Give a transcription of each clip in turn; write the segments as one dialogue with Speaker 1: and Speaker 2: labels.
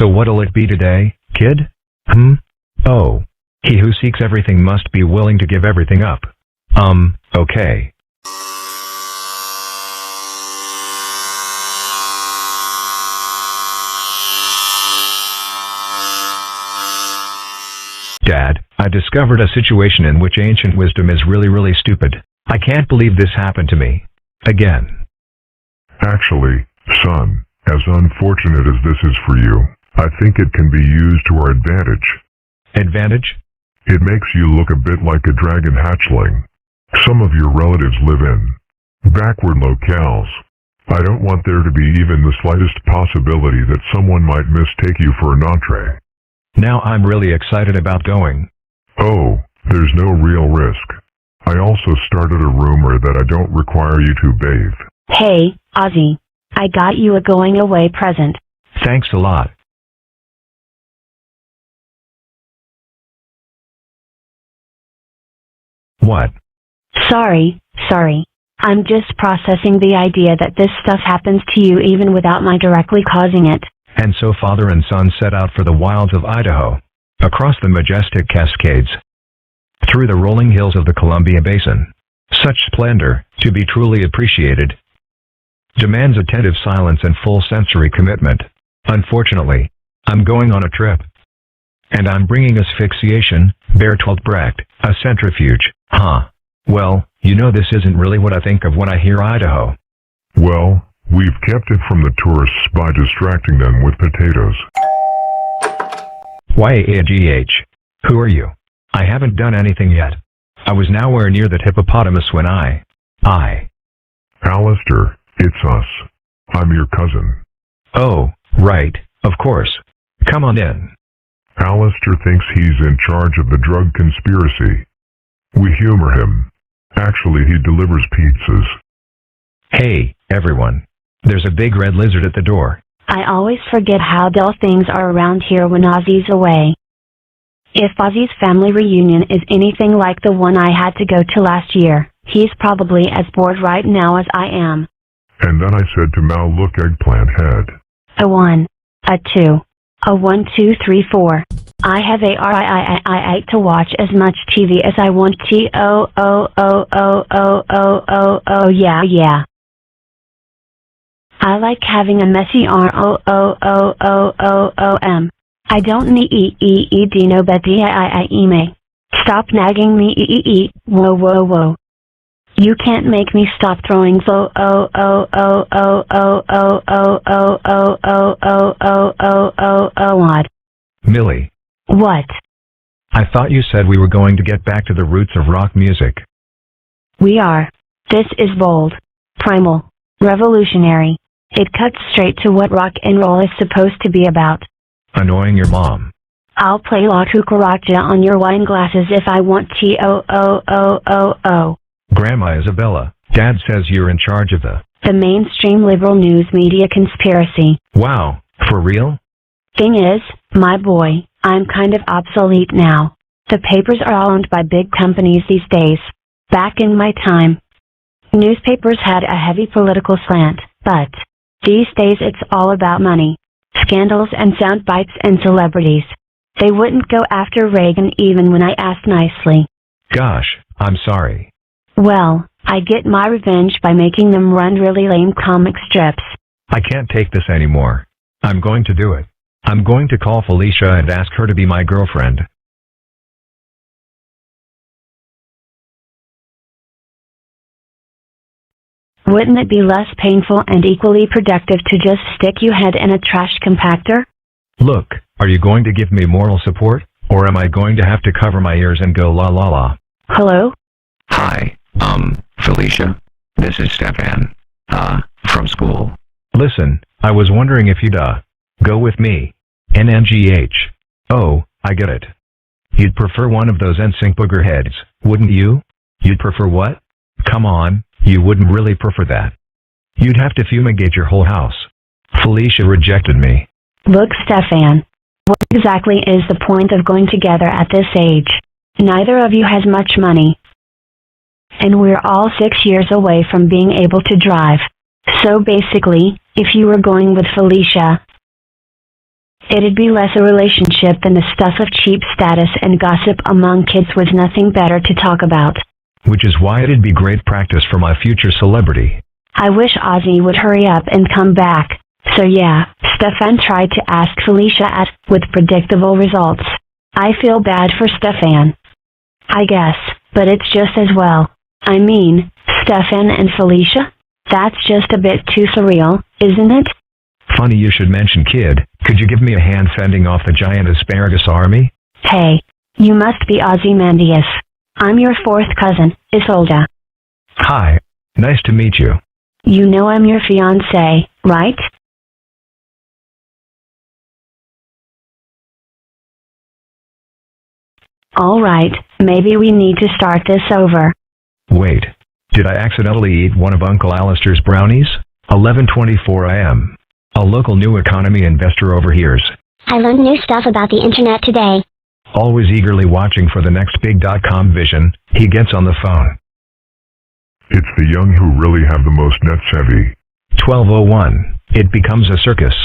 Speaker 1: So what'll it be today, kid? Oh. He who seeks everything must be willing to give everything up. Okay. Dad, I discovered a situation in which ancient wisdom is really stupid. I can't believe this happened to me. Again.
Speaker 2: Actually, son, as unfortunate as this is for you, I think it can be used to our advantage.
Speaker 1: Advantage?
Speaker 2: It makes you look a bit like a dragon hatchling. Some of your relatives live in backward locales. I don't want there to be even the slightest possibility that someone might mistake you for an entree.
Speaker 1: Now I'm really excited about going.
Speaker 2: Oh, there's no real risk. I also started a rumor that I don't require you to bathe.
Speaker 3: Hey, Ozzy. I got you a going away present.
Speaker 1: Thanks a lot. What?
Speaker 3: Sorry. I'm just processing the idea that this stuff happens to you even without my directly causing it.
Speaker 1: And so father and son set out for the wilds of Idaho, across the majestic Cascades, through the rolling hills of the Columbia Basin. Such splendor, to be truly appreciated, demands attentive silence and full sensory commitment. Unfortunately, I'm going on a trip. And I'm bringing asphyxiation, Bertolt Brecht, a centrifuge. Well, you know this isn't really what I think of when I hear Idaho.
Speaker 2: Well, we've kept it from the tourists by distracting them with potatoes.
Speaker 1: YAGH. Who are you? I haven't done anything yet. I was nowhere near that hippopotamus when I...
Speaker 2: Alistair, it's us. I'm your cousin.
Speaker 1: Oh, right, of course. Come on in.
Speaker 2: Alistair thinks he's in charge of the drug conspiracy. We humor him. Actually, he delivers pizzas.
Speaker 1: Hey, everyone. There's a big red lizard at the door.
Speaker 3: I always forget how dull things are around here when Ozzy's away. If Ozzy's family reunion is anything like the one I had to go to last year, he's probably as bored right now as I am.
Speaker 2: And then I said to Mal, look, eggplant head.
Speaker 3: A 1, a 2, a 1, 2, 3, 4. I have I to watch as much TV as I want to. Yeah. I like having a messy I don't need no Betty me. Stop nagging me whoa. You can't make me stop throwing odd.
Speaker 1: Millie.
Speaker 3: What?
Speaker 1: I thought you said we were going to get back to the roots of rock music.
Speaker 3: We are. This is bold, primal, revolutionary. It cuts straight to what rock and roll is supposed to be about.
Speaker 1: Annoying your mom.
Speaker 3: I'll play La Cucaracha on your wine glasses if I want to.
Speaker 1: Grandma Isabella, Dad says you're in charge of the
Speaker 3: mainstream liberal news media conspiracy.
Speaker 1: Wow, for real?
Speaker 3: Thing is, my boy, I'm kind of obsolete now. The papers are all owned by big companies these days. Back in my time, newspapers had a heavy political slant, but these days it's all about money, scandals and sound bites and celebrities. They wouldn't go after Reagan even when I asked nicely.
Speaker 1: Gosh, I'm sorry.
Speaker 3: Well, I get my revenge by making them run really lame comic strips.
Speaker 1: I can't take this anymore. I'm going to do it. I'm going to call Felicia and ask her to be my girlfriend.
Speaker 3: Wouldn't it be less painful and equally productive to just stick your head in a trash compactor?
Speaker 1: Look, are you going to give me moral support, or am I going to have to cover my ears and go la la la?
Speaker 3: Hello?
Speaker 4: Hi, Felicia. This is Stefan, from school.
Speaker 1: Listen, I was wondering if you'd, go with me. NNGH. Oh, I get it. You'd prefer one of those NSYNC booger heads, wouldn't you? You'd prefer what? Come on, you wouldn't really prefer that. You'd have to fumigate your whole house. Felicia rejected me.
Speaker 3: Look, Stefan. What exactly is the point of going together at this age? Neither of you has much money. And we're all 6 years away from being able to drive. So basically, if you were going with Felicia, It'd be less a relationship than the stuff of cheap status and gossip among kids with nothing better to talk about.
Speaker 1: Which is why it'd be great practice for my future celebrity.
Speaker 3: I wish Ozzy would hurry up and come back. So yeah, Stefan tried to ask Felicia out, with predictable results. I feel bad for Stefan, I guess, but it's just as well. I mean, Stefan and Felicia? That's just a bit too surreal, isn't it?
Speaker 1: Funny you should mention kid. Could you give me a hand fending off the giant asparagus army?
Speaker 3: Hey, you must be Ozymandias. I'm your fourth cousin, Isolda.
Speaker 1: Hi. Nice to meet you.
Speaker 3: You know I'm your fiancé, right? Alright, maybe we need to start this over.
Speaker 1: Wait. Did I accidentally eat one of Uncle Alistair's brownies? 11:24 a.m. A local new economy investor overhears.
Speaker 5: I learned new stuff about the internet today.
Speaker 1: Always eagerly watching for the next big .com vision, he gets on the phone.
Speaker 2: It's the young who really have the most net savvy.
Speaker 1: 12:01. It becomes a circus.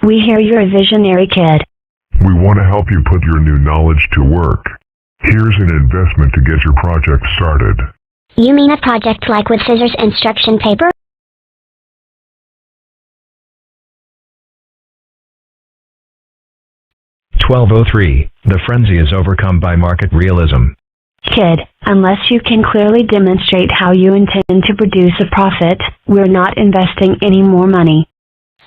Speaker 3: We hear you're a visionary kid.
Speaker 2: We want to help you put your new knowledge to work. Here's an investment to get your project started.
Speaker 5: You mean a project like with scissors and instruction paper?
Speaker 1: $12.03. The frenzy is overcome by market realism.
Speaker 3: Kid, unless you can clearly demonstrate how you intend to produce a profit, we're not investing any more money.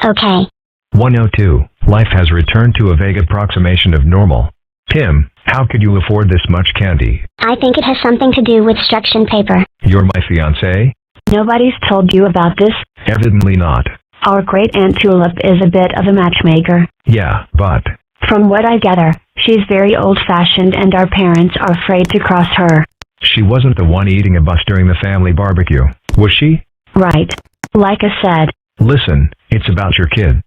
Speaker 5: Okay.
Speaker 1: 102. Life has returned to a vague approximation of normal. Tim, how could you afford this much candy?
Speaker 5: I think it has something to do with instruction paper.
Speaker 1: You're my fiancé?
Speaker 3: Nobody's told you about this?
Speaker 1: Evidently not.
Speaker 3: Our great Aunt Tulip is a bit of a matchmaker.
Speaker 1: Yeah, but...
Speaker 3: From what I gather, she's very old-fashioned and our parents are afraid to cross her.
Speaker 1: She wasn't the one eating a bus during the family barbecue, was she?
Speaker 3: Right. Like I said.
Speaker 1: Listen, it's about your kid.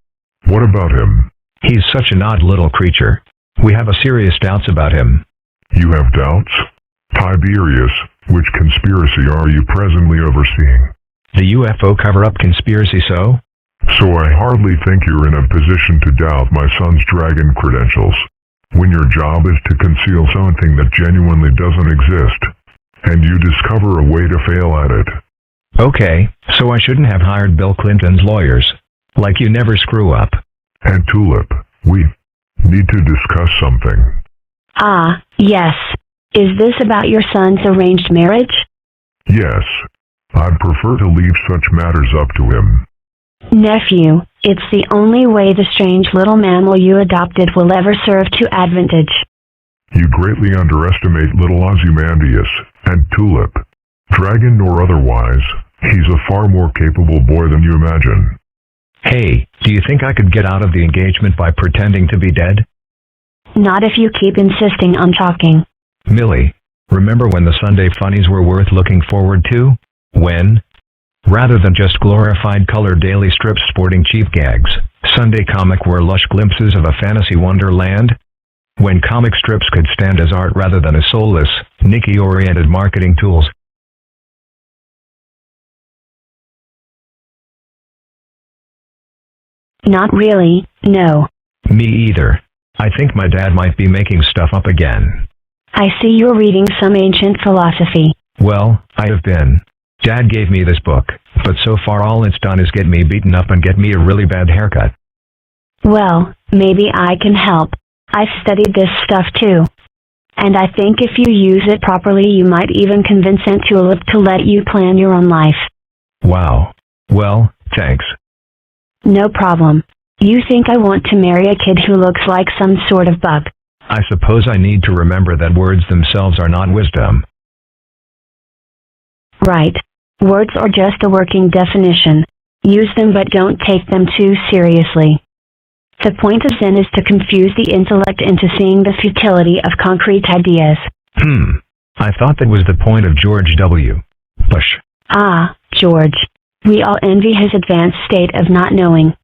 Speaker 2: What about him?
Speaker 1: He's such an odd little creature. We have a serious doubts about him.
Speaker 2: You have doubts? Tiberius, which conspiracy are you presently overseeing?
Speaker 1: The UFO cover-up conspiracy, so?
Speaker 2: So I hardly think you're in a position to doubt my son's dragon credentials. When your job is to conceal something that genuinely doesn't exist, and you discover a way to fail at it.
Speaker 1: Okay, so I shouldn't have hired Bill Clinton's lawyers. Like you never screw up.
Speaker 2: And Tulip, we need to discuss something.
Speaker 3: Ah, yes. Is this about your son's arranged marriage?
Speaker 2: Yes. I'd prefer to leave such matters up to him.
Speaker 3: Nephew, it's the only way the strange little mammal you adopted will ever serve to advantage.
Speaker 2: You greatly underestimate little Ozymandias, and Tulip. Dragon nor otherwise, he's a far more capable boy than you imagine.
Speaker 1: Hey, do you think I could get out of the engagement by pretending to be dead?
Speaker 3: Not if you keep insisting on talking.
Speaker 1: Millie, remember when the Sunday funnies were worth looking forward to? When? Rather than just glorified colored daily strips sporting cheap gags, Sunday comic were lush glimpses of a fantasy wonderland? When comic strips could stand as art rather than as soulless, Nicky-oriented marketing tools.
Speaker 3: Not really, no.
Speaker 1: Me either. I think my dad might be making stuff up again.
Speaker 3: I see you're reading some ancient philosophy.
Speaker 1: Well, I have been. Dad gave me this book, but so far all it's done is get me beaten up and get me a really bad haircut.
Speaker 3: Well, maybe I can help. I've studied this stuff too. And I think if you use it properly you might even convince Aunt Tulip to let you plan your own life.
Speaker 1: Wow. Well, thanks.
Speaker 3: No problem. You think I want to marry a kid who looks like some sort of bug?
Speaker 1: I suppose I need to remember that words themselves are not wisdom.
Speaker 3: Right. Words are just a working definition. Use them but don't take them too seriously. The point of Zen is to confuse the intellect into seeing the futility of concrete ideas.
Speaker 1: I thought that was the point of George W. Bush.
Speaker 3: Ah, George. We all envy his advanced state of not knowing.